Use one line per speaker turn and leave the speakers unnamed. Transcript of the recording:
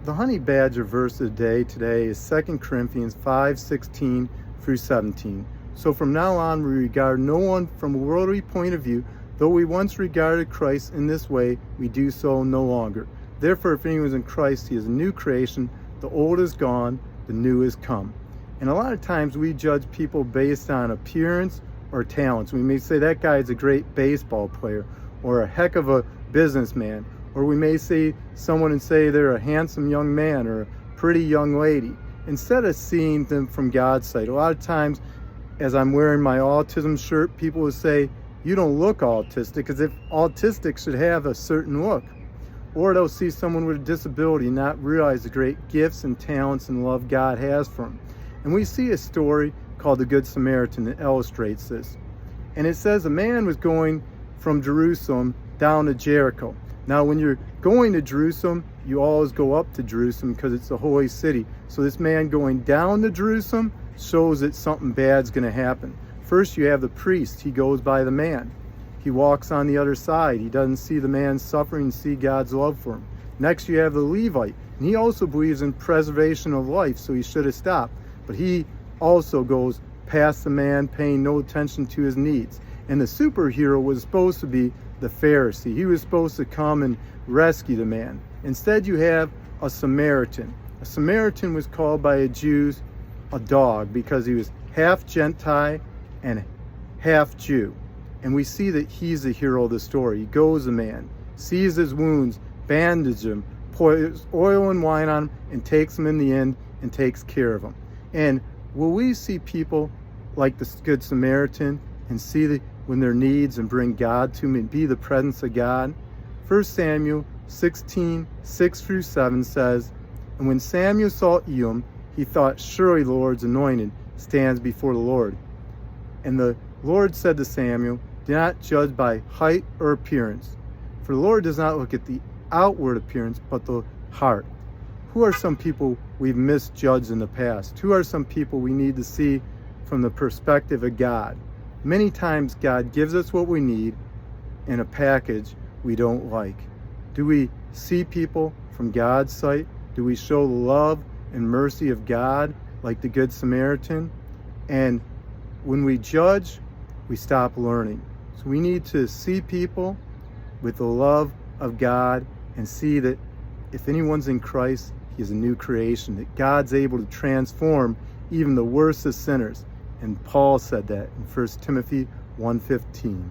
The honey badger verse of the day today is 2 Corinthians 5:16 through 17. So from now on we regard no one from a worldly point of view. Though we once regarded Christ in this way, we do so no longer. Therefore, if anyone is in Christ, he is a new creation. The old is gone, the new is come. And a lot of times we judge people based on appearance or talents. We may say that guy is a great baseball player or a heck of a businessman. Or we may see someone and say they're a handsome young man or a pretty young lady, instead of seeing them from God's sight. A lot of times, as I'm wearing my autism shirt, people will say, you don't look autistic, as if autistic should have a certain look. Or they'll see someone with a disability and not realize the great gifts and talents and love God has for them. And we see a story called the Good Samaritan that illustrates this. And it says a man was going from Jerusalem down to Jericho. Now, when you're going to Jerusalem, you always go up to Jerusalem because it's the holy city. So this man going down to Jerusalem shows that something bad's going to happen. First, you have the priest. He goes by the man. He walks on the other side. He doesn't see the man suffering, see God's love for him. Next, you have the Levite. And he also believes in preservation of life, so he should have stopped. But he also goes past the man, paying no attention to his needs. And the superhero was supposed to be the Pharisee. He was supposed to come and rescue the man. Instead, you have a Samaritan. A Samaritan was called by the Jews a dog because he was half Gentile and half Jew. And we see that he's the hero of the story. He goes to the man, sees his wounds, bandages him, pours oil and wine on him, and takes him in the end and takes care of him. And will we see people like the Good Samaritan and see when their needs and bring God to them and be the presence of God? 1 Samuel 16:6-7 says, and when Samuel saw Elam, he thought, surely the Lord's anointed stands before the Lord. And the Lord said to Samuel, do not judge by height or appearance, for the Lord does not look at the outward appearance, but the heart. Who are some people we've misjudged in the past? Who are some people we need to see from the perspective of God? Many times God gives us what we need in a package we don't like. Do we see people from God's sight? Do we show the love and mercy of God like the Good Samaritan? And when we judge, we stop learning. So we need to see people with the love of God and see that if anyone's in Christ, he is a new creation, that God's able to transform even the worst of sinners. And Paul said that in 1 Timothy 1:15.